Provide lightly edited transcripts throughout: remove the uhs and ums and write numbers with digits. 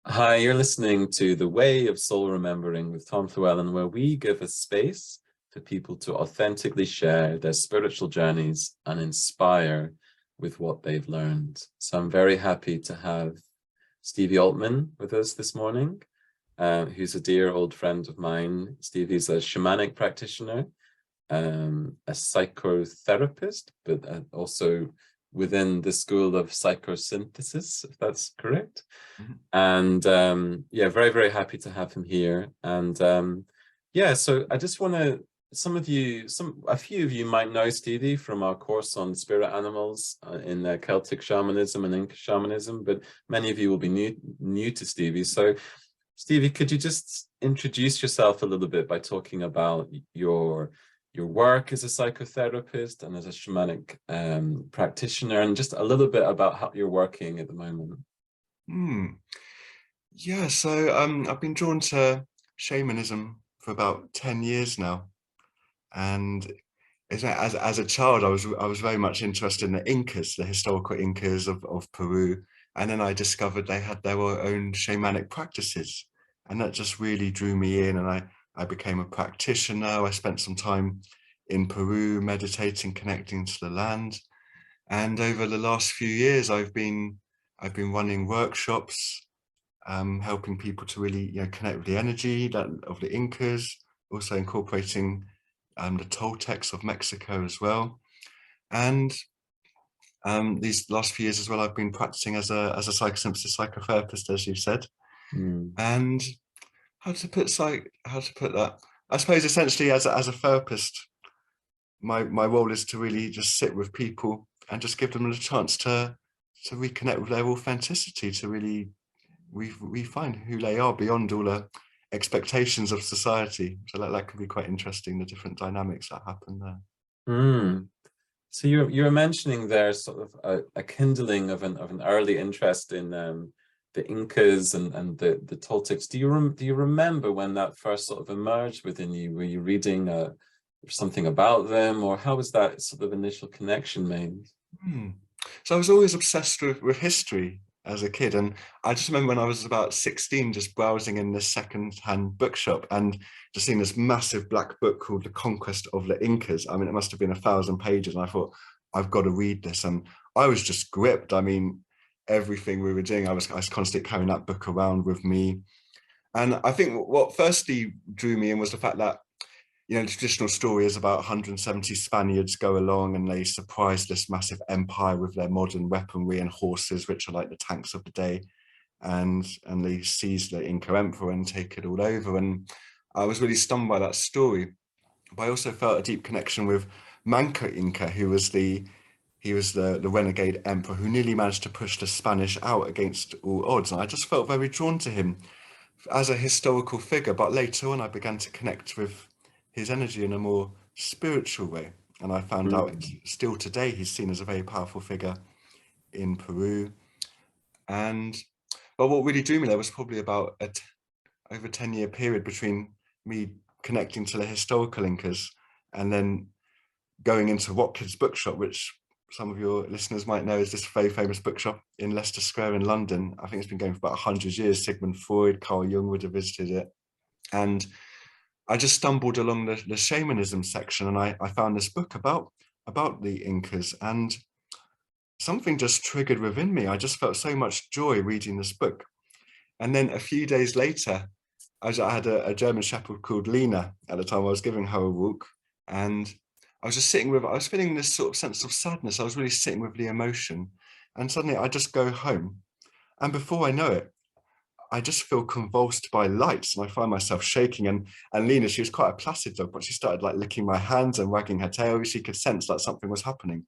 Hi, you're listening to The Way of Soul Remembering with Tom Llewellyn, where we give a space for people to authentically share their spiritual journeys and inspire with what they've learned. So I'm very happy to have Stevie Altman with us this morning, who's a dear old friend of mine. Stevie's a shamanic practitioner, a psychotherapist, but also within the school of psychosynthesis, if that's correct. And yeah, very, very happy to have him here. And yeah, so I just want to, a few of you might know Stevie from our course on spirit animals in Celtic shamanism and Inca shamanism, but many of you will be new to Stevie. So Stevie, could you just introduce yourself a little bit by talking about your work as a psychotherapist and as a shamanic practitioner, and just a little bit about how you're working at the moment? Yeah, so I've been drawn to shamanism for about 10 years now. And as a child, I was very much interested in the Incas, the historical Incas of Peru. And then I discovered they had their own shamanic practices. And that just really drew me in. And I became a practitioner. I spent some time in Peru meditating, connecting to the land. And over the last few years, I've been running workshops, helping people to really connect with the energy of the Incas, also incorporating the Toltecs of Mexico as well. And these last few years as well, I've been practicing as a psychosynthesis psychotherapist, as you said. And how to put that? I suppose essentially as a therapist, my role is to really just sit with people and just give them a chance to reconnect with their authenticity, to really we find who they are beyond all the expectations of society. So that can be quite interesting, the different dynamics that happen there. So you're mentioning there sort of a kindling of an early interest in the Incas and the Toltecs. Do you remember when that first sort of emerged within you? Were you reading something about them, or how was that sort of initial connection made? So I was always obsessed with history as a kid, and I just remember when I was about 16 just browsing in this second-hand bookshop and just seeing this massive black book called The Conquest of the Incas. I mean, it must have been 1,000 pages, and I thought, I've got to read this. And I was just gripped. I mean, everything we were doing, I was constantly carrying that book around with me. And I think what firstly drew me in was the fact that the traditional story is about 170 Spaniards go along and they surprise this massive empire with their modern weaponry and horses, which are like the tanks of the day. And they seize the Inca emperor and take it all over. And I was really stunned by that story. But I also felt a deep connection with Manco Inca, who was the renegade emperor who nearly managed to push the Spanish out against all odds. And I just felt very drawn to him as a historical figure. But later on, I began to connect with his energy in a more spiritual way. And I found out still today he's seen as a very powerful figure in Peru. But what really drew me there was probably about over 10-year period between me connecting to the historical Incas and then going into Watkins Bookshop, which some of your listeners might know is this very famous bookshop in Leicester Square in London. I think it's been going for about 100 years. Sigmund Freud, Carl Jung would have visited it. And I just stumbled along the shamanism section, and I found this book about the Incas, and something just triggered within me. I just felt so much joy reading this book. And then a few days later, I had a German Shepherd called Lena at the time. I was giving her a walk, and I was just I was feeling this sort of sense of sadness. I was really sitting with the emotion, and suddenly I just go home, and before I know it, I just feel convulsed by lights, and I find myself shaking. And Lena, she was quite a placid dog, but she started like licking my hands and wagging her tail. She could sense that something was happening.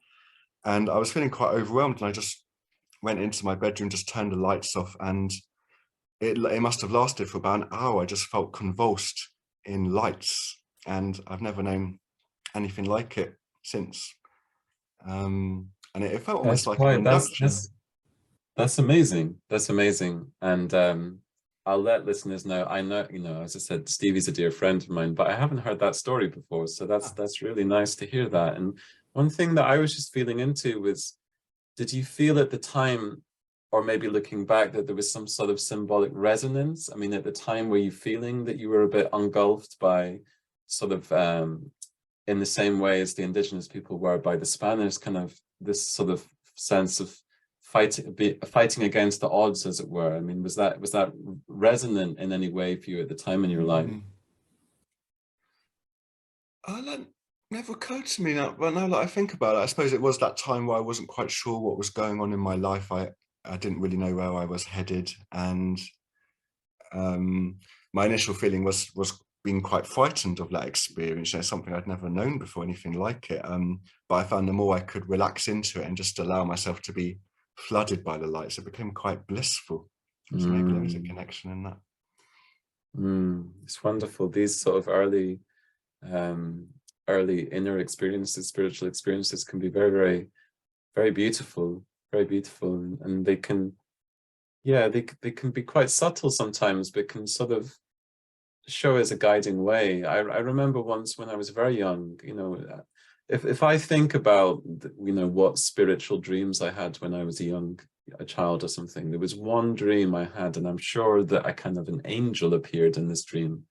And I was feeling quite overwhelmed. And I just went into my bedroom, just turned the lights off. And it must have lasted for about an hour. I just felt convulsed in lights. And I've never known anything like it since. And it felt almost like an induction. That's amazing. That's amazing. And I'll let listeners know. I know, as I said, Stevie's a dear friend of mine, but I haven't heard that story before. So that's really nice to hear that. And one thing that I was just feeling into was, did you feel at the time or maybe looking back, that there was some sort of symbolic resonance? I mean, at the time, were you feeling that you were a bit engulfed by sort of, in the same way as the indigenous people were by the Spanish, kind of this sort of sense of fighting against the odds, as it were? I mean, was that resonant in any way for you at the time in your life? That never occurred to me now. Well, now that I think about it, I suppose it was that time where I wasn't quite sure what was going on in my life. I didn't really know where I was headed, and my initial feeling was being quite frightened of that experience. You know, something I'd never known before, anything like it. But I found the more I could relax into it and just allow myself to be flooded by the lights, it became quite blissful. So maybe there is a connection in that. It's wonderful. These sort of early inner experiences, spiritual experiences, can be very, very, very beautiful, and they can, yeah, they can be quite subtle sometimes, but can sort of show as a guiding way. I remember once when I was very young, you know, if I think about, you know, what spiritual dreams I had when I was a child or something, there was one dream I had, and I'm sure that a kind of an angel appeared in this dream,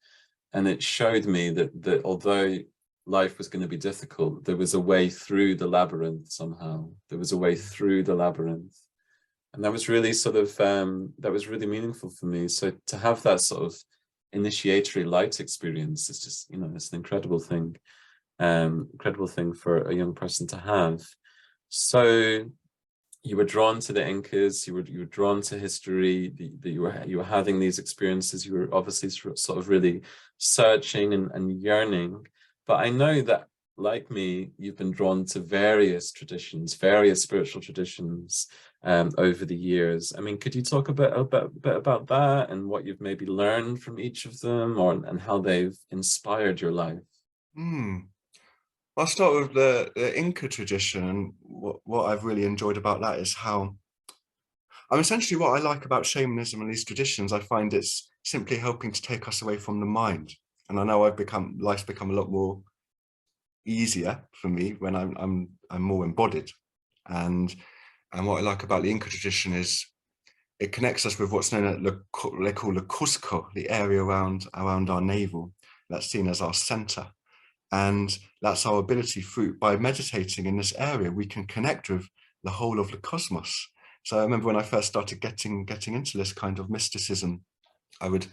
and it showed me that although life was going to be difficult, there was a way through the labyrinth somehow. There was a way through the labyrinth. And that was really sort of, that was really meaningful for me. So to have that sort of initiatory light experience is just, you know, it's an incredible thing for a young person to have. So you were drawn to the Incas, you were drawn to history, you were having these experiences, you were obviously sort of really searching and yearning. But I know that, like me, you've been drawn to various traditions, various spiritual traditions over the years. I mean, could you talk a bit about that, and what you've maybe learned from each of them, and how they've inspired your life? I'll start with the Inca tradition, and what I've really enjoyed about that is how, essentially what I like about shamanism and these traditions, I find it's simply helping to take us away from the mind. And I know life's become a lot more easier for me when I'm more embodied. And what I like about the Inca tradition is it connects us with what's known as they call the Cusco, the area around our navel, that's seen as our center. And that's our ability by meditating in this area, we can connect with the whole of the cosmos. So I remember when I first started getting into this kind of mysticism, I would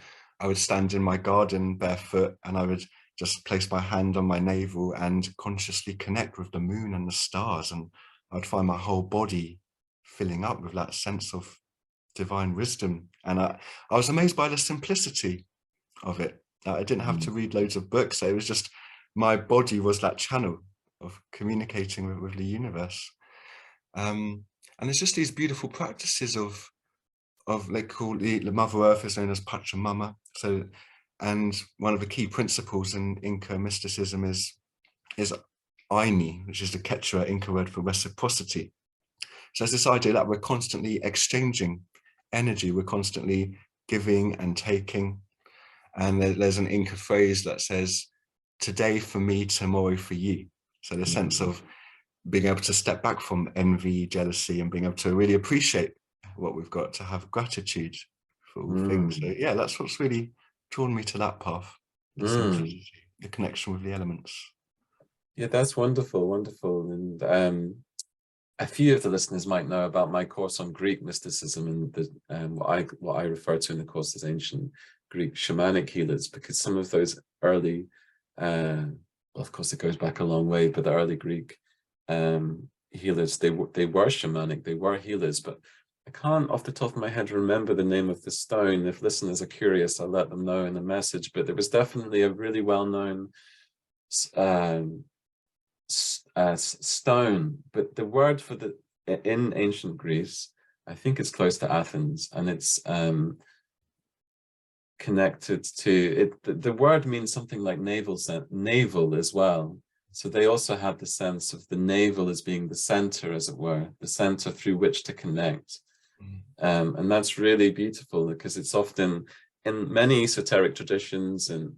stand in my garden barefoot, and I would just place my hand on my navel and consciously connect with the moon and the stars. And I'd find my whole body filling up with that sense of divine wisdom. And I was amazed by the simplicity of it. I didn't have to read loads of books. It was just, my body was that channel of communicating with the universe. And it's just these beautiful practices of they call the Mother Earth is known as Pachamama. So, and one of the key principles in Inca mysticism is Aini, which is the Quechua Inca word for reciprocity. So it's this idea that we're constantly exchanging energy, we're constantly giving and taking. And there's an Inca phrase that says, today for me, tomorrow for you. So the sense of being able to step back from envy, jealousy, and being able to really appreciate what we've got, to have gratitude for all things. So yeah, that's what's really drawn me to that path, the simplicity, the connection with the elements. Yeah, that's wonderful, wonderful. And a few of the listeners might know about my course on Greek mysticism, and what I refer to in the course as ancient Greek shamanic healers, because some of those early, well, of course it goes back a long way, but the early Greek healers, they were shamanic, they were healers, but I can't off the top of my head remember the name of the stone. If listeners are curious, I'll let them know in the message, but there was definitely a really well-known stone, but the word for in ancient Greece, I think it's close to Athens, and it's connected to it. The word means something like navel as well. So they also had the sense of the navel as being the center, as it were, the center through which to connect. And that's really beautiful, because it's often in many esoteric traditions, and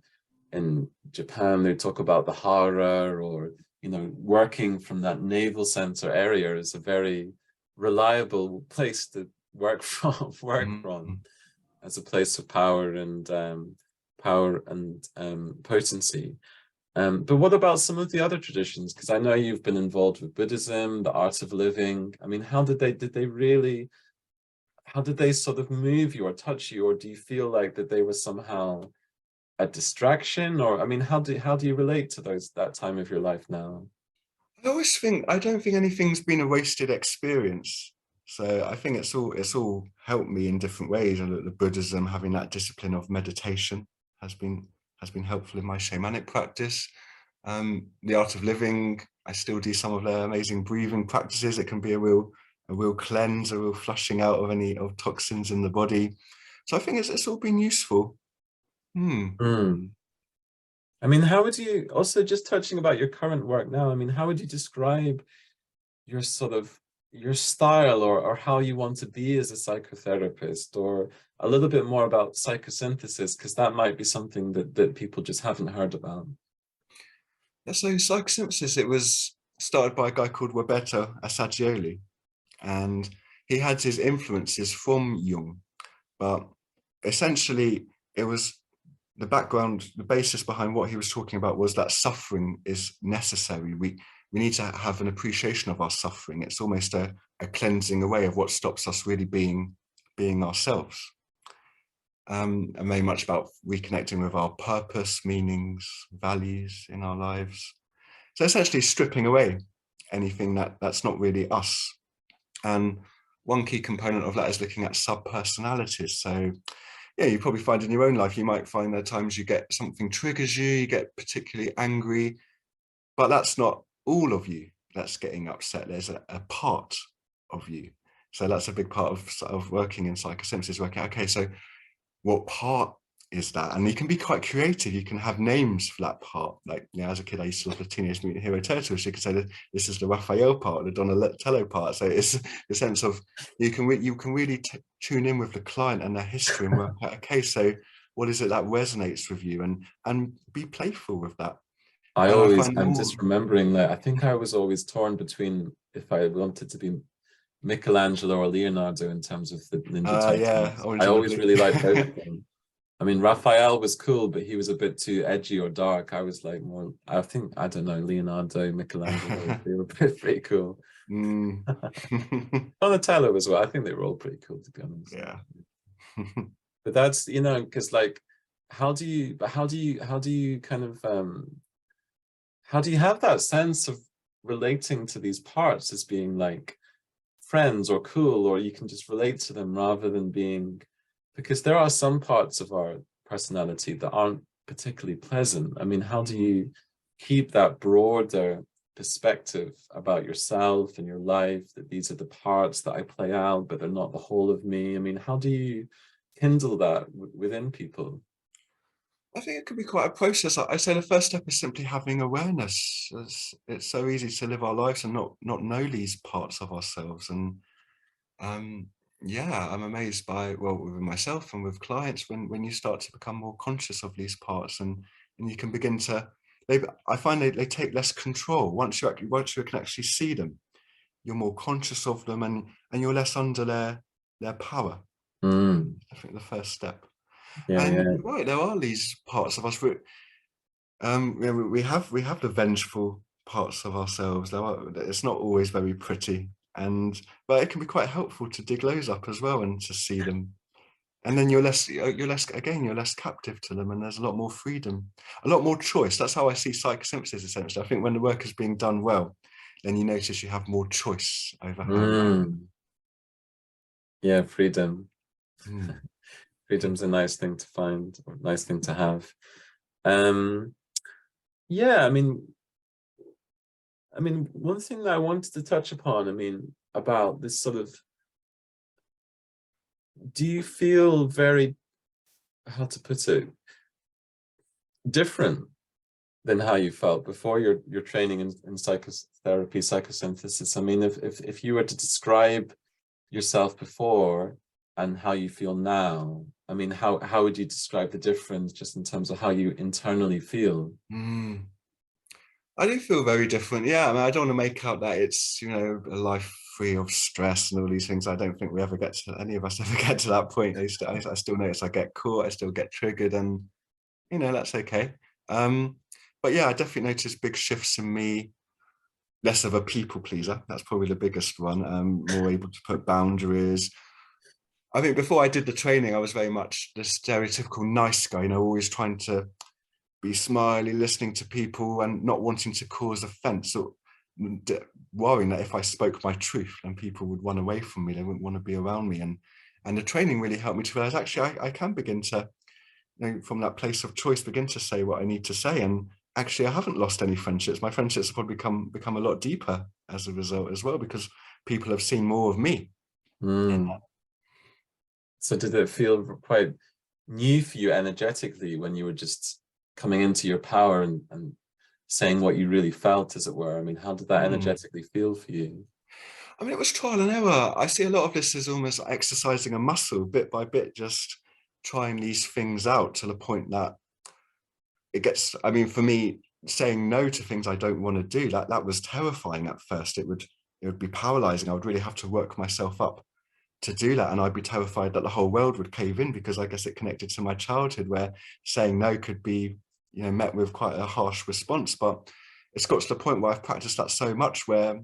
in Japan they talk about the hara, or, you know, working from that navel center area is a very reliable place work from as a place of power and potency. But what about some of the other traditions? Because I know you've been involved with Buddhism, the art of living. I mean, how did they sort of move you or touch you, or do you feel like that they were somehow a distraction? Or I mean, how do you relate to that time of your life now? I don't think anything's been a wasted experience. So I think it's all helped me in different ways. And the Buddhism, having that discipline of meditation, has been helpful in my shamanic practice. The art of living, I still do some of their amazing breathing practices. It can be a real cleanse, a real flushing out of toxins in the body. So I think it's all been useful. I mean, how would you, also just touching about your current work now, I mean, how would you describe your your style, or how you want to be as a psychotherapist, or a little bit more about psychosynthesis, because that might be something that people just haven't heard about. Yeah, so psychosynthesis, it was started by a guy called Roberto Assagioli, and he had his influences from Jung, but essentially it was the background, the basis behind what he was talking about was that suffering is necessary. We need to have an appreciation of our suffering. It's almost a cleansing away of what stops us really being ourselves. And very much about reconnecting with our purpose, meanings, values in our lives. So essentially stripping away anything that's not really us. And one key component of that is looking at sub-personalities. So yeah, you probably find in your own life, you might find there are times you get something triggers you, you get particularly angry, but that's not all of you that's getting upset. There's a part of you. So that's a big part of working in psychosynthesis, working out, okay, so what part is that? And you can be quite creative. You can have names for that part. Like, you know, as a kid, I used to love the Teenage Mutant Hero Turtles. You could say that this is the Raphael part, the Donatello part. So it's the sense of you can really tune in with the client and their history and work out, okay, so what is it that resonates with you, and be playful with that. I'm just remembering that I think I was always torn between if I wanted to be Michelangelo or Leonardo in terms of the Ninja Turtles. Yeah, I always really liked both of them. I mean, Raphael was cool, but he was a bit too edgy or dark. I was like more, I don't know, Leonardo, Michelangelo, they were pretty cool. Donatello as well. I think they were all pretty cool, to be honest. Yeah. But that's, you know, because like, how do you kind of, how do you have that sense of relating to these parts as being like friends or cool, or you can just relate to them rather than being, because there are some parts of our personality that aren't particularly pleasant. I mean, how do you keep that broader perspective about yourself and your life, that these are the parts that I play out, but they're not the whole of me? I mean, how do you kindle that within people? I think it could be quite a process. I say the first step is simply having awareness. It's so easy to live our lives and not know these parts of ourselves. And yeah, I'm amazed by, well, with myself and with clients, when you start to become more conscious of these parts, and you can begin to, I find they take less control. Once you can actually see them, you're more conscious of them, and you're less under their power. I think the first step. Right, there are these parts of us. We have the vengeful parts of ourselves. It's not always very pretty, but it can be quite helpful to dig those up as well and to see them. And then you're less captive to them, and there's a lot more freedom, a lot more choice. That's how I see psychosynthesis, essentially. I think when the work is being done well, then you notice you have more choice over how. Yeah, freedom. Freedom's a nice thing to find, or nice thing to have. Yeah, I mean, one thing that I wanted to touch upon, I mean, about this sort of, do you feel very, how to put it, different than how you felt before your training in psychotherapy, psychosynthesis? I mean, if you were to describe yourself before and how you feel now, I mean, how would you describe the difference just in terms of how you internally feel? I do feel very different. Yeah, I mean, I don't want to make out that it's, you know, a life free of stress and all these things. I don't think we ever get to, any of us ever get to that point. I still notice I get caught, I still get triggered, and that's okay. But yeah, I definitely noticed big shifts in me. Less of a people pleaser. That's probably the biggest one. More able to put boundaries. I think before I did the training, I was very much the stereotypical nice guy, always trying to be smiley, listening to people and not wanting to cause offense, or worrying that if I spoke my truth, then people would run away from me. They wouldn't want to be around me. And the training really helped me to realize, actually, I can begin to, from that place of choice, begin to say what I need to say. And actually, I haven't lost any friendships. My friendships have probably become a lot deeper as a result as well, because people have seen more of me. So did it feel quite new for you energetically when you were just coming into your power and saying what you really felt, as it were? I mean, how did that energetically feel for you? I mean, it was trial and error. I see a lot of this as almost exercising a muscle, bit by bit, just trying these things out to the point that it gets, I mean, for me, saying no to things I don't want to do, that was terrifying at first. It would be paralyzing. I would really have to work myself up to do that. And I'd be terrified that the whole world would cave in, because I guess it connected to my childhood, where saying no could be, met with quite a harsh response. But it's got to the point where I've practiced that so much where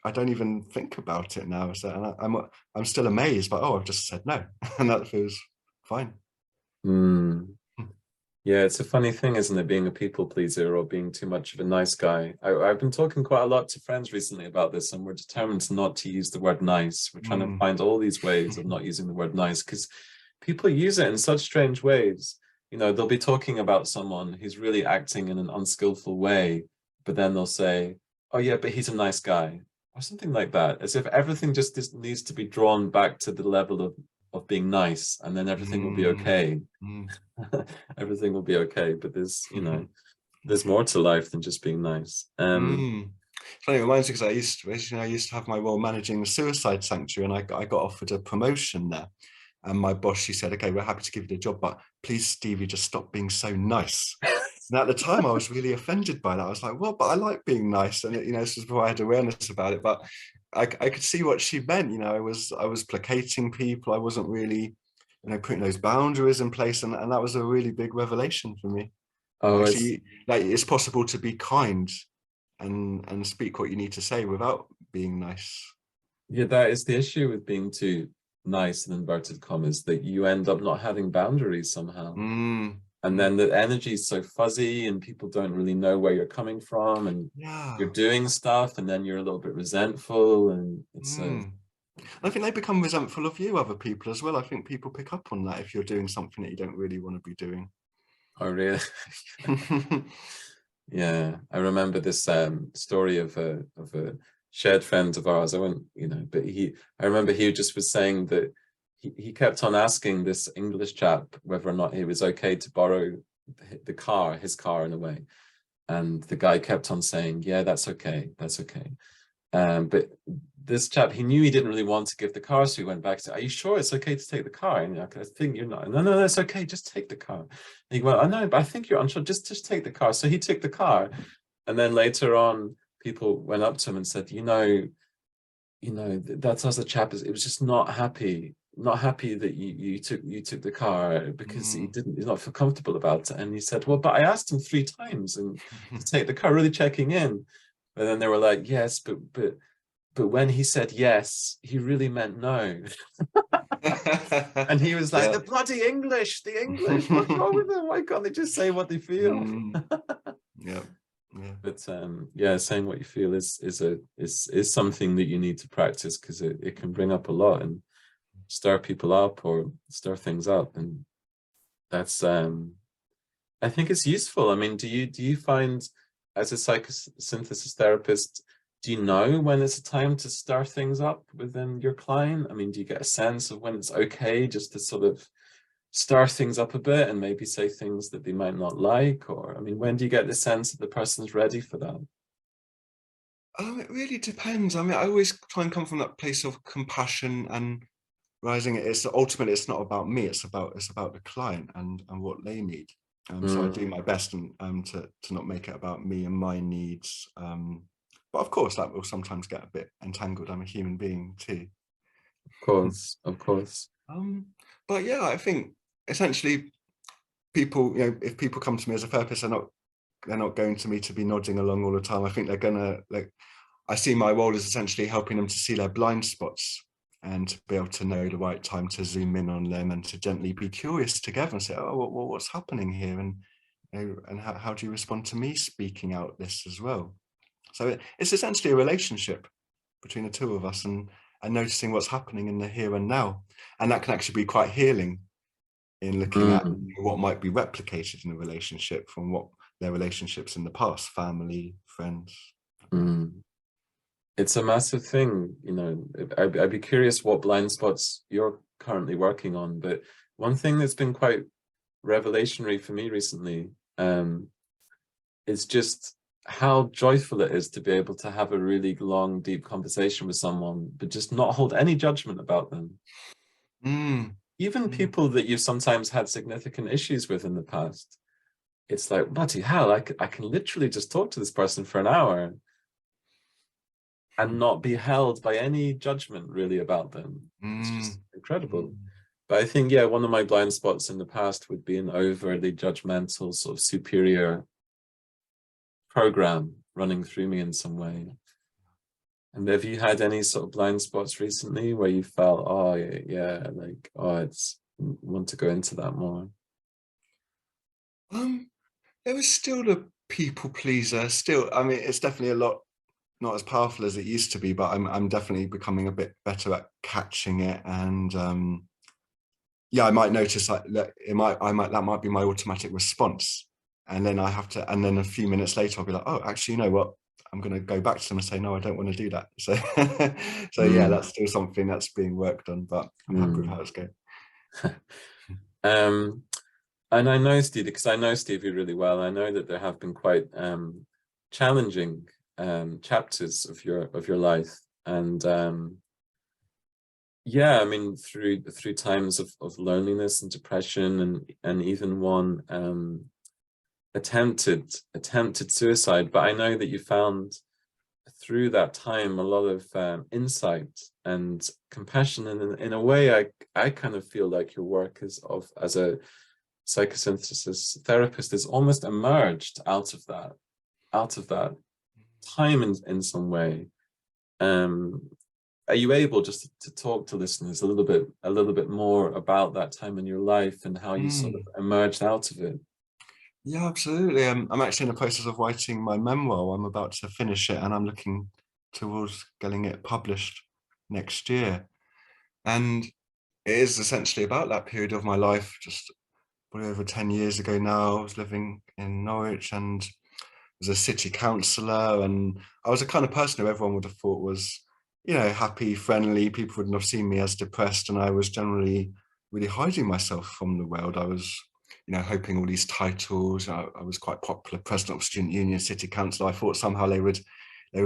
I don't even think about it now. So, and I'm still amazed, but I've just said no, and that feels fine. Yeah, it's a funny thing, isn't it, being a people pleaser or being too much of a nice guy. I've been talking quite a lot to friends recently about this, and we're determined not to use the word nice. We're trying to find all these ways of not using the word nice, because people use it in such strange ways. They'll be talking about someone who's really acting in an unskillful way, but then they'll say, oh yeah, but he's a nice guy, or something like that, as if everything just needs to be drawn back to the level of being nice, and then everything will be okay. Everything will be okay. But there's there's more to life than just being nice. Funny, it reminds me, because I used to have my role managing the suicide sanctuary, and I got offered a promotion there. And my boss, she said, okay, we're happy to give you the job, but please, Stevie, just stop being so nice. And at the time, I was really offended by that. I was like, well, but I like being nice. And, this was before I had awareness about it. But I could see what she meant. I was placating people. I wasn't really, putting those boundaries in place. And that was a really big revelation for me. Oh, actually, it's possible to be kind and speak what you need to say without being nice. Yeah, that is the issue with being too nice, in inverted commas, that you end up not having boundaries somehow. And then the energy is so fuzzy, and people don't really know where you're coming from, and you're doing stuff, and then you're a little bit resentful, and it's I think they become resentful of you, other people as well. I think people pick up on that if you're doing something that you don't really want to be doing. Oh, really? Yeah, I remember this story of a shared friend of ours. I won't, but I remember he just was saying that he kept on asking this English chap whether or not it was okay to borrow his car in a way. And the guy kept on saying, yeah, that's okay. That's okay. But this chap, he knew he didn't really want to give the car. So he went back to, are you sure it's okay to take the car? And I think you're not. No, it's okay. Just take the car. And he went, I know, but I think you're unsure. Just take the car. So he took the car. And then later on, people went up to him and said, that's as a chap, it was just not happy that you took the car, because he's not feel comfortable about it. And he said, well, but I asked him 3 times and to take the car, really checking in. But then they were like, yes, but when he said yes, he really meant no. And he was like, the bloody English, what's wrong with them? Why can't they just say what they feel? Yeah. But saying what you feel is something that you need to practice, because it can bring up a lot and stir people up or stir things up, and that's I think it's useful. I mean, do you find, as a psychosynthesis therapist, do you know when it's a time to stir things up within your client? I mean, do you get a sense of when it's okay just to sort of stir things up a bit and maybe say things that they might not like? Or, I mean, when do you get the sense that the person's ready for that? It really depends. I mean, I always try and come from that place of compassion and rising. Ultimately, it's not about me. It's about the client and what they need. So I do my best to not make it about me and my needs. But of course, that will sometimes get a bit entangled. I'm a human being too. Of course, of course. But yeah, I think essentially people, if people come to me as a therapist, they're not going to me to be nodding along all the time. I think they're gonna, like, I see my role as essentially helping them to see their blind spots and to be able to know the right time to zoom in on them and to gently be curious together and say, oh, what's happening here? And how do you respond to me speaking out this as well? So it's essentially a relationship between the two of us, and noticing what's happening in the here and now. And that can actually be quite healing in looking at what might be replicated in a relationship from what their relationships in the past, family, friends. It's a massive thing, I'd be curious what blind spots you're currently working on, but one thing that's been quite revelationary for me recently is just how joyful it is to be able to have a really long, deep conversation with someone, but just not hold any judgment about them. Even people that you've sometimes had significant issues with in the past. It's like, bloody hell, I can literally just talk to this person for an hour and not be held by any judgment really about them. It's just incredible. But I think, yeah, one of my blind spots in the past would be an overly judgmental sort of superior program running through me in some way. And have you had any sort of blind spots recently where you felt, oh yeah, like, oh, it's want to go into that more? There was still the people pleaser. Still, I mean, it's definitely a lot not as powerful as it used to be, but I'm definitely becoming a bit better at catching it. And yeah, I might notice like that might be my automatic response, and then I have to, and then a few minutes later I'll be like, oh, actually, you know what? I'm going to go back to them and say, no, I don't want to do that. So, so yeah, that's still something that's being worked on, but I'm happy with how it's going. And I know Stevie, because I know Stevie really well. I know that there have been quite challenging chapters of your life, and yeah, I mean through times of loneliness and depression, and even one attempted suicide. But I know that you found through that time a lot of insight and compassion, and in a way I kind of feel like your work as a psychosynthesis therapist is almost emerged out of that time in some way. Are you able just to talk to listeners a little bit more about that time in your life and how you sort of emerged out of it? Yeah, absolutely. I'm actually in the process of writing my memoir. I'm about to finish it, and I'm looking towards getting it published next year. And it is essentially about that period of my life, just probably over 10 years ago now. I was living in Norwich and was a city councillor, and I was the kind of person who everyone would have thought was, happy, friendly. People wouldn't have seen me as depressed, and I was generally really hiding myself from the world. I was, hoping all these titles. I was quite popular, president of student union, city councillor. I thought somehow they would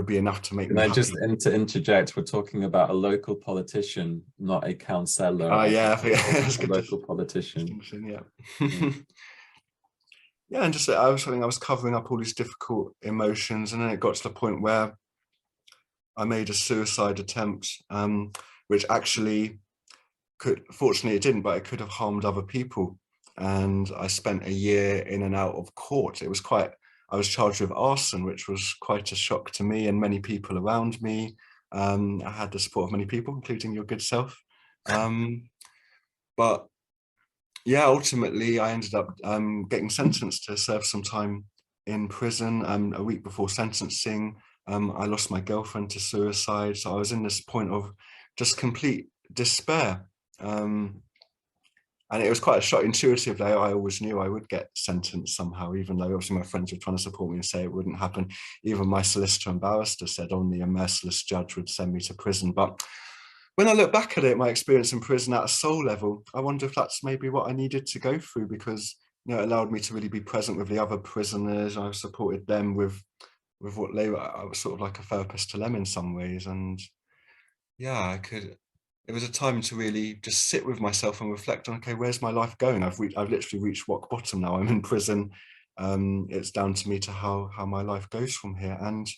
be enough to make me happy. Can I just interject? We're talking about a local politician, not a councillor. Oh yeah, that's a local politician. Yeah. Yeah, and just I was covering up all these difficult emotions, and then it got to the point where I made a suicide attempt, which actually fortunately it didn't, but it could have harmed other people. And I spent a year in and out of court. I was charged with arson, which was quite a shock to me and many people around me. I had the support of many people, including your good self. But yeah, ultimately I ended up getting sentenced to serve some time in prison. A week before sentencing, I lost my girlfriend to suicide. So I was in this point of just complete despair. And it was quite a shock. Intuitively, I always knew I would get sentenced somehow, even though obviously my friends were trying to support me and say it wouldn't happen. Even my solicitor and barrister said only a merciless judge would send me to prison. But when I look back at it, my experience in prison at a soul level, I wonder if that's maybe what I needed to go through, because it allowed me to really be present with the other prisoners. I supported them with what they were. I was sort of like a therapist to them in some ways. And yeah, it was a time to really just sit with myself and reflect on, okay, where's my life going? I've literally reached rock bottom now. I'm in prison. It's down to me to how my life goes from here. And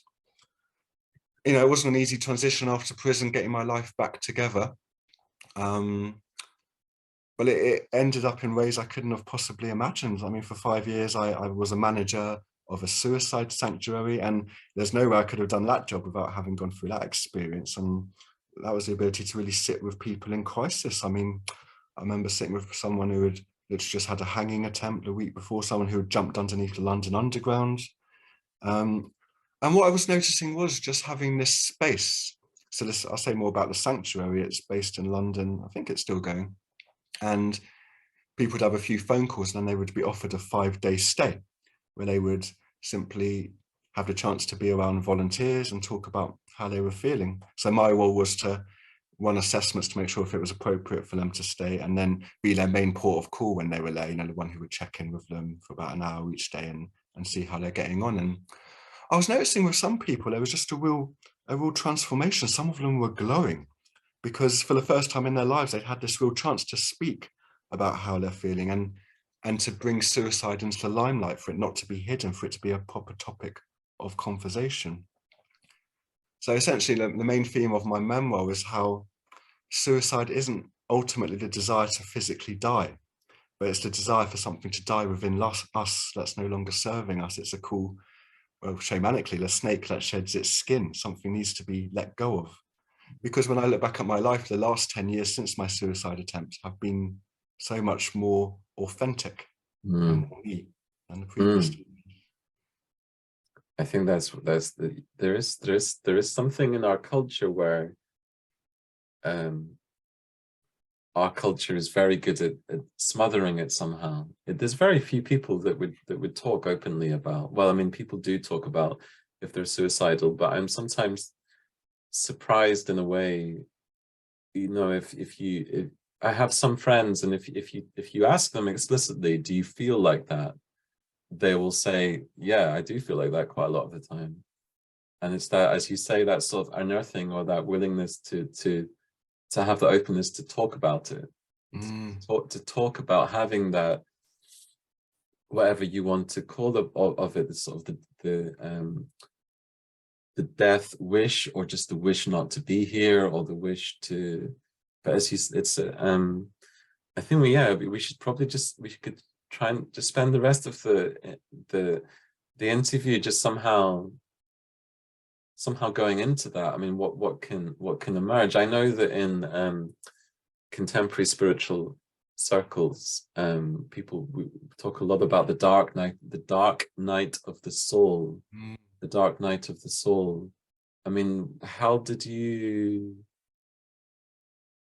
you know, it wasn't an easy transition after prison, getting my life back together. But it ended up in ways I couldn't have possibly imagined. I mean, for 5 years, I was a manager of a suicide sanctuary, and there's no way I could have done that job without having gone through that experience. And that was the ability to really sit with people in crisis. I mean, I remember sitting with someone who had just had a hanging attempt a week before, someone who had jumped underneath the London Underground. And what I was noticing was just having this space. So I'll say more about the sanctuary. It's based in London. I think it's still going. And people would have a few phone calls, and then they would be offered a 5-day stay where they would simply have the chance to be around volunteers and talk about how they were feeling. So my role was to run assessments to make sure if it was appropriate for them to stay, and then be their main port of call when they were there, you know, the one who would check in with them for about an hour each day and see how they're getting on. And I was noticing with some people, there was just a real transformation. Some of them were glowing because for the first time in their lives, they'd had this real chance to speak about how they're feeling and to bring suicide into the limelight, for it not to be hidden, for it to be a proper topic of conversation. So essentially, the main theme of my memoir is how suicide isn't ultimately the desire to physically die, but it's the desire for something to die within us that's no longer serving us. It's a cool, well, shamanically, the snake that sheds its skin, something needs to be let go of. Because when I look back at my life, the last 10 years since my suicide attempt have been so much more authentic and more me than the previous. I think there is something in our culture where our culture is very good at smothering it somehow. There's very few people that would talk openly about, well, I mean, people do talk about if they're suicidal, but I'm sometimes surprised in a way, you know, if I have some friends, and if you ask them explicitly, do you feel like that? They will say, yeah, I do feel like that quite a lot of the time. And it's that, as you say, that sort of unearthing, or that willingness to have the openness to talk about it, to talk about having that, whatever you want to call of it, sort of the death wish, or just the wish not to be here, or the wish to, but as you, it's I think we should probably we could try and just spend the rest of the interview just somehow going into that. I mean, what can emerge? I know that in contemporary spiritual circles, people talk a lot about the dark night of the soul, the dark night of the soul. I mean, how did you?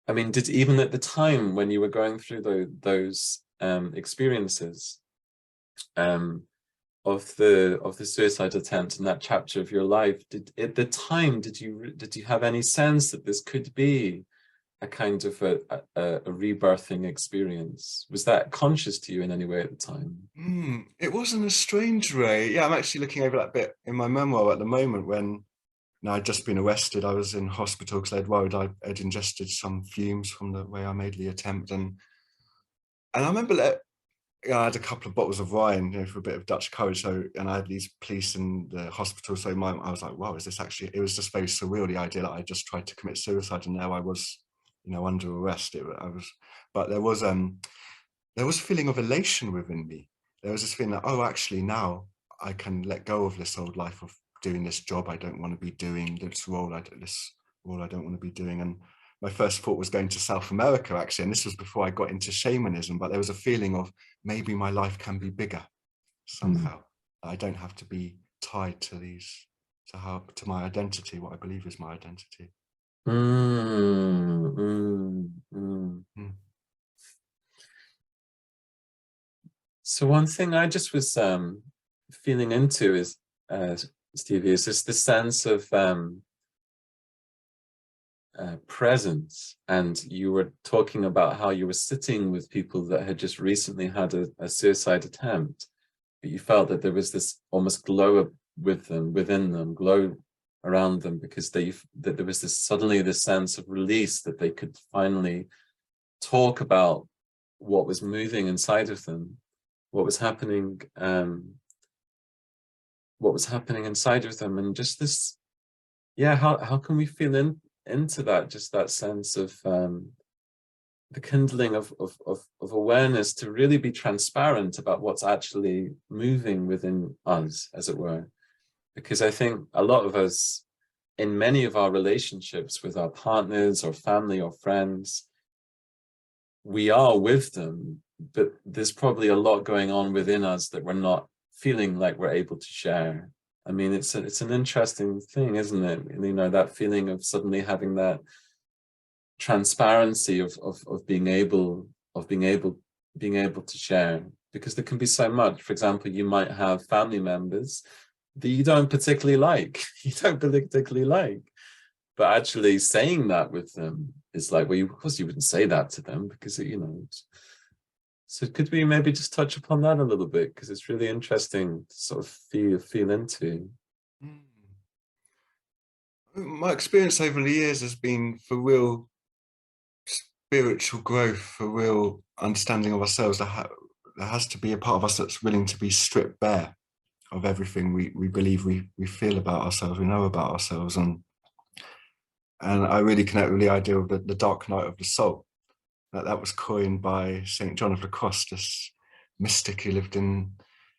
I mean, did, even at the time when you were going through those experiences of the suicide attempt in that chapter of your life, at the time did you have any sense that this could be a kind of a rebirthing experience? Was that conscious to you in any way at the time? It was in a strange way. Yeah, I'm actually looking over that bit in my memoir at the moment when, I'd just been arrested. I was in hospital because they'd worried I'd ingested some fumes from the way I made the attempt. And I remember that, I had a couple of bottles of wine, you know, for a bit of Dutch courage. So, and I had these police in the hospital. So I was like, wow, is this actually, it was just very surreal, the idea that I just tried to commit suicide and now I was, you know, under arrest. But there was a feeling of elation within me. There was this feeling that, oh, actually now I can let go of this old life of doing this job I don't want to be doing, this role I don't want to be doing. And my first thought was going to South America, actually, and this was before I got into shamanism, but there was a feeling of maybe my life can be bigger somehow. I don't have to be tied to to my identity, what I believe is my identity. So one thing I just was feeling into is, Stevie, is just the sense of presence. And you were talking about how you were sitting with people that had just recently had a suicide attempt, but you felt that there was this almost glow within them, glow around them, because that there was suddenly this sense of release, that they could finally talk about what was moving inside of them, what was happening inside of them. And just this, yeah, how can we feel into that, just that sense of the kindling of awareness, to really be transparent about what's actually moving within us, as it were. Because I think a lot of us, in many of our relationships with our partners or family or friends, we are with them, but there's probably a lot going on within us that we're not feeling like we're able to share. I mean, it's an interesting thing, isn't it? You know, that feeling of suddenly having that transparency of being able to share, because there can be so much. For example, you might have family members that you don't particularly like, but actually saying that with them is like, well, of course you wouldn't say that to them, because you know. So could we maybe just touch upon that a little bit, because it's really interesting to sort of feel into. My experience over the years has been, for real spiritual growth, for real understanding of ourselves, there has to be a part of us that's willing to be stripped bare of everything we believe we feel about ourselves, we know about ourselves. And I really connect with the idea of the dark night of the soul. That was coined by St. John of the Cross, this mystic who lived in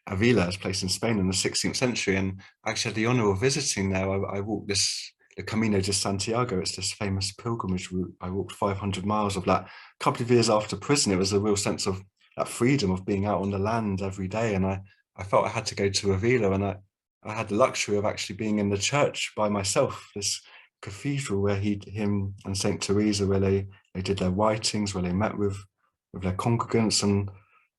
Avila, a place in Spain in the 16th century. And I actually had the honor of visiting there. I walked the Camino de Santiago. It's this famous pilgrimage route. I walked 500 miles of that. A couple of years after prison, it was a real sense of that freedom of being out on the land every day. And I felt I had to go to Avila, and I had the luxury of actually being in the church by myself, this cathedral where him and St. Teresa, where they did their writings, where they met with their congregants, and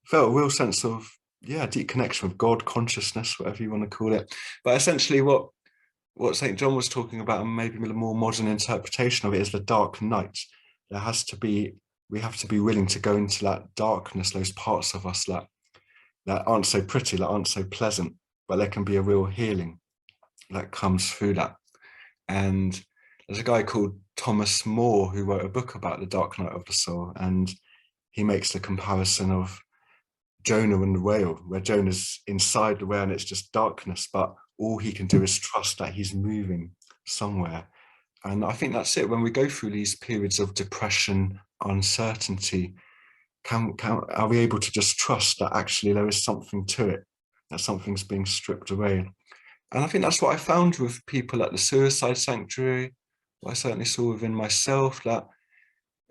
felt a real sense of, yeah, deep connection with God, consciousness, whatever you want to call it. But essentially what St. John was talking about, and maybe a more modern interpretation of it, is the dark night. We have to be willing to go into that darkness, those parts of us that aren't so pretty, that aren't so pleasant, but there can be a real healing that comes through that. And there's a guy called Thomas More who wrote a book about the dark night of the soul, and he makes the comparison of Jonah and the whale, where Jonah's inside the whale and it's just darkness, but all he can do is trust that he's moving somewhere. And I think that's it. When we go through these periods of depression, uncertainty, are we able to just trust that actually there is something to it, that something's being stripped away? And I think that's what I found with people at the suicide sanctuary. What I certainly saw within myself, that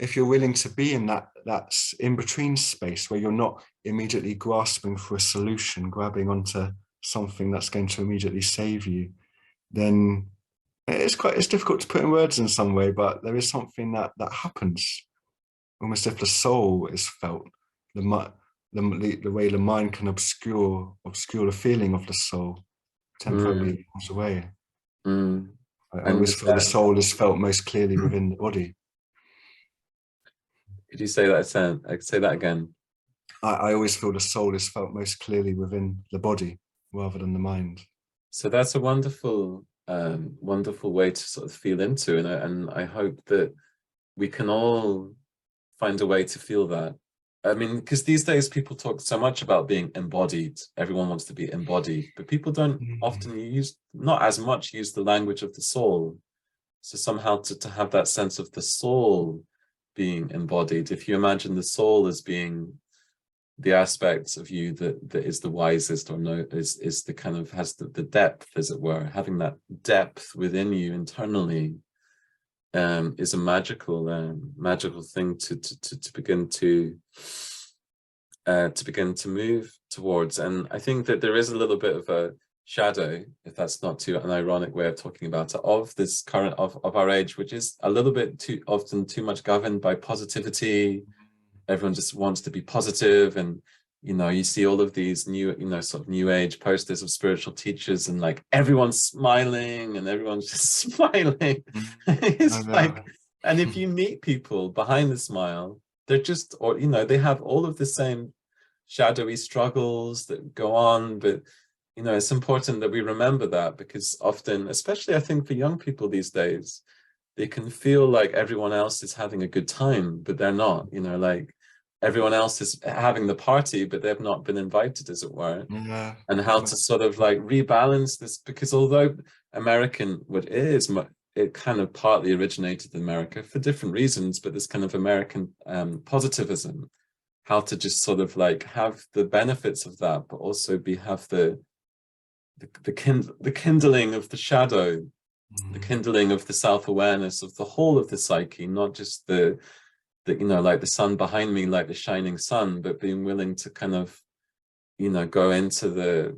if you're willing to be in that in-between space where you're not immediately grasping for a solution, grabbing onto something that's going to immediately save you, then it's difficult to put in words in some way, but there is something that happens, almost if the soul is felt, the way the mind can obscure the feeling of the soul temporarily comes away. I always feel the soul is felt most clearly within the body. Could you say that say that again? I always feel the soul is felt most clearly within the body rather than the mind. So that's a wonderful wonderful way to sort of feel into, and I hope that we can all find a way to feel that. I mean, because these days people talk so much about being embodied. Everyone wants to be embodied, but people don't often not as much use the language of the soul. So somehow to have that sense of the soul being embodied, if you imagine the soul as being the aspects of you that is the wisest, or is the kind of has the depth, as it were, having that depth within you internally, is a magical thing to begin to move towards. And I think that there is a little bit of a shadow, if that's not too an ironic way of talking about it, of this current of our age, which is a little bit too much governed by positivity. Everyone just wants to be positive, and you know, you see all of these new, sort of new age posters of spiritual teachers, and like everyone's smiling and everyone's just smiling. It's like, and if you meet people behind the smile, they're just, or they have all of the same shadowy struggles that go on. But it's important that we remember that, because often, especially I think for young people these days, they can feel like everyone else is having a good time, but they're not. Like everyone else is having the party, but they've not been invited, as it were. And how to sort of like rebalance this, because although it kind of partly originated in America for different reasons, but this kind of American positivism, how to just sort of like have the benefits of that, but also have the kindling of the shadow, the kindling of the self-awareness of the whole of the psyche, not just the you know, like the sun behind me, like the shining sun, but being willing to kind of, you know, go into the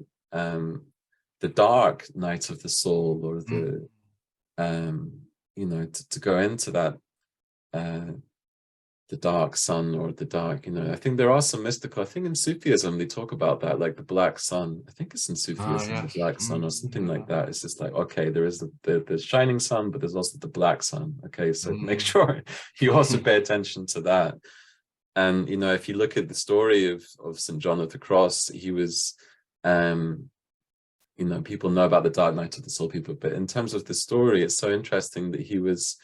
dark night of the soul, or the you know, to go into that the dark sun, or the dark, you know, I think there are some mystical, I think in Sufism they talk about that, like the black sun. I think it's in Sufism, the Yes. black sun, or something like that. It's just like, okay, there is the shining sun, but there's also the black sun. Okay, so make sure you also pay attention to that. And, you know, if you look at the story of St. John of the Cross, he was, you know, people know about the dark night of the soul, people, but in terms of the story, it's so interesting that he was,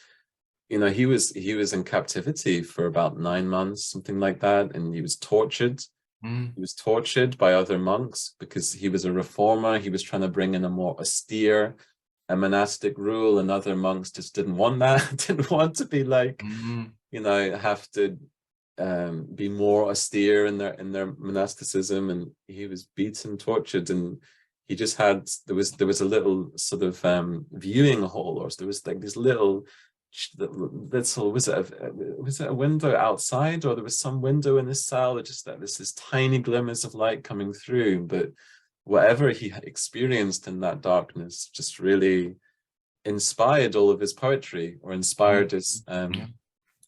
you know, he was in captivity for about 9 months, something like that, and he was tortured. He was tortured by other monks because he was a reformer. He was trying to bring in a more austere, a monastic rule, and other monks just didn't want that. Didn't want to be like, you know, have to be more austere in their monasticism. And he was beaten, tortured, and he just had, there was a little sort of viewing hall, or there was like this little was it a window outside, or there was some window in his cell that just that this tiny glimmers of light coming through. But whatever he had experienced in that darkness just really inspired all of his poetry, or inspired his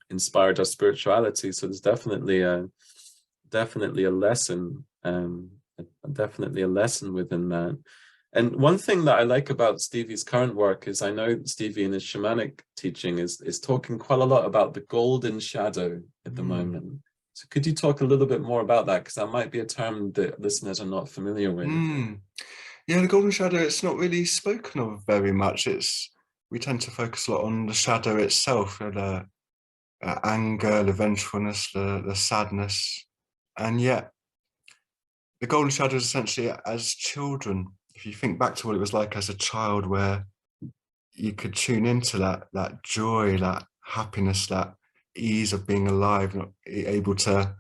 inspired our spirituality. So there's definitely a lesson, definitely a lesson within that. And one thing that I like about Stevie's current work is, I know Stevie in his shamanic teaching is talking quite a lot about the golden shadow at the moment. So could you talk a little bit more about that? Because that might be a term that listeners are not familiar with. Yeah, the golden shadow, it's not really spoken of very much. We tend to focus a lot on the shadow itself, the anger, the vengefulness, the sadness. And yet the golden shadow is essentially, as children, if you think back to what it was like as a child, where you could tune into that joy, that happiness, that ease of being alive, not able to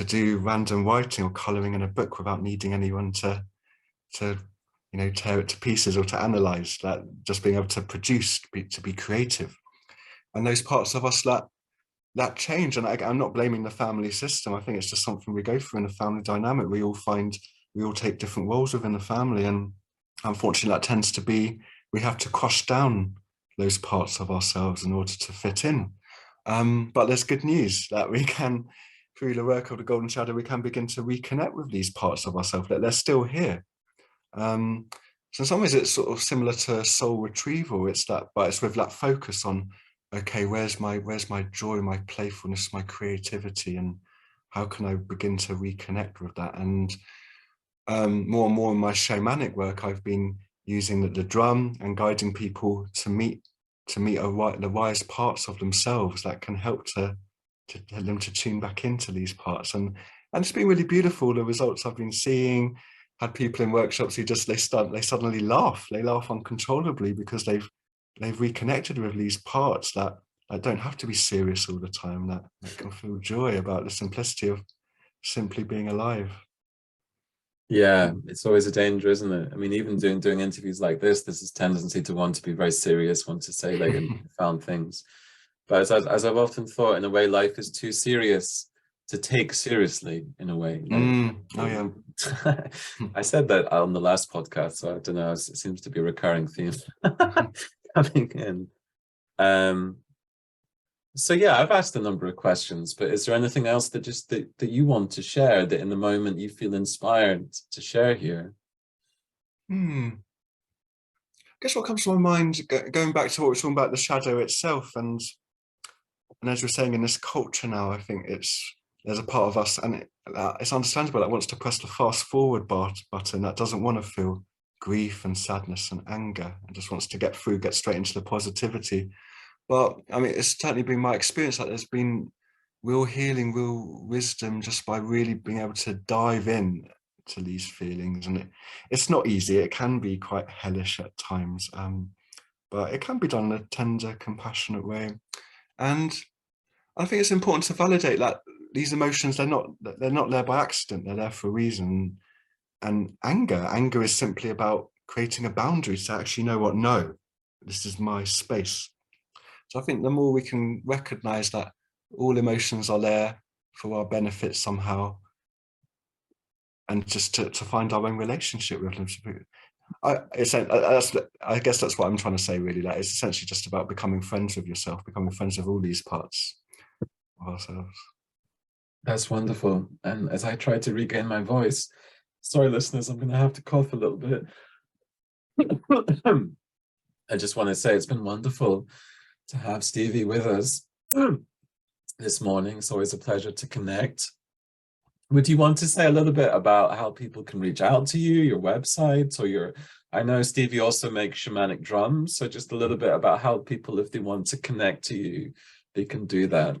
do random writing or colouring in a book without needing anyone to you know, tear it to pieces or to analyse, that just being able to produce, to be creative. And those parts of us that change, and I'm not blaming the family system. I think it's just something we go through in a family dynamic. We all take different roles within the family, and unfortunately that tends to be, we have to crush down those parts of ourselves in order to fit in. But there's good news that we can, through the work of the golden shadow, we can begin to reconnect with these parts of ourselves, that they're still here. So in some ways it's sort of similar to soul retrieval. But it's with that focus on, okay, where's my joy, my playfulness, my creativity, and how can I begin to reconnect with that? And more and more in my shamanic work, I've been using the drum and guiding people to meet the wise parts of themselves that can help to them to tune back into these parts. And it's been really beautiful, the results I've been seeing. Had people in workshops who just they suddenly laugh uncontrollably, because they've reconnected with these parts that don't have to be serious all the time, that can feel joy about the simplicity of simply being alive. Yeah, it's always a danger, isn't it? I mean, even doing interviews like this, there's this tendency to want to be very serious, want to say like profound things. But as I've often thought, in a way, life is too serious to take seriously, in a way. Like, Oh yeah. I said that on the last podcast, so I don't know, it seems to be a recurring theme coming in. So yeah, I've asked a number of questions, but is there anything else that you want to share, that in the moment you feel inspired to share here? I guess what comes to my mind, going back to what we're talking about, the shadow itself, and as we're saying, in this culture now, I think there's a part of us, and it's understandable, that wants to press the fast forward button, that doesn't want to feel grief and sadness and anger, and just wants to get straight into the positivity. But I mean, it's certainly been my experience that there's been real healing, real wisdom, just by really being able to dive in to these feelings. And it's not easy. It can be quite hellish at times. but it can be done in a tender, compassionate way. And I think it's important to validate that these emotions, they're not there by accident, they're there for a reason. And anger is simply about creating a boundary to actually know what, no, this is my space. So I think the more we can recognize that all emotions are there for our benefit somehow, and just to find our own relationship with them. I guess that's what I'm trying to say, really. Like, it's essentially just about becoming friends with yourself, becoming friends with all these parts of ourselves. That's wonderful. And as I try to regain my voice, sorry, listeners, I'm going to have to cough a little bit. I just want to say it's been wonderful to have Stevie with us this morning. It's always a pleasure to connect. Would you want to say a little bit about how people can reach out to you, your website, or your, I know Stevie also makes shamanic drums, so just a little bit about how people, if they want to connect to you, they can do that.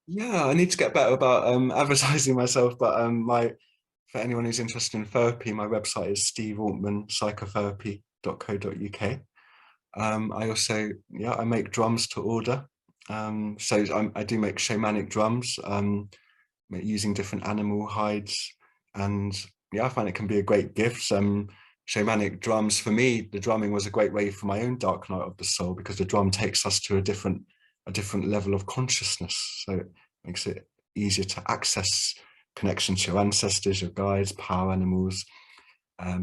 Yeah, I need to get better about advertising myself, but for anyone who's interested in therapy, my website is Steve Altman, psychotherapy.co.uk. I also, I make drums to order. So I do make shamanic drums, using different animal hides, and I find it can be a great gift. Shamanic drums, for me, the drumming was a great way for my own dark night of the soul, because the drum takes us to a different level of consciousness. So it makes it easier to access connection to your ancestors, your guides, power animals.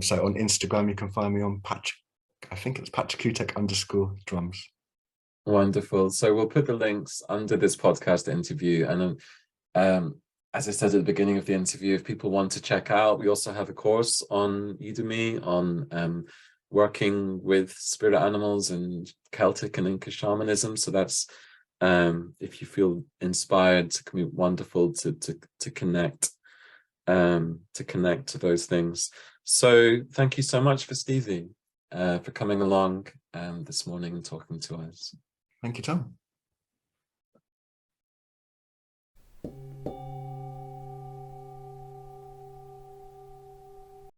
So on Instagram, you can find me on I think it's _drums. Wonderful. So we'll put the links under this podcast interview. And as I said at the beginning of the interview, if people want to check out, we also have a course on Udemy on working with spirit animals and Celtic and Inca shamanism. So that's, if you feel inspired, it can be wonderful to connect to those things. So thank you so much for Stevie, for coming along this morning and talking to us. Thank you, Tom.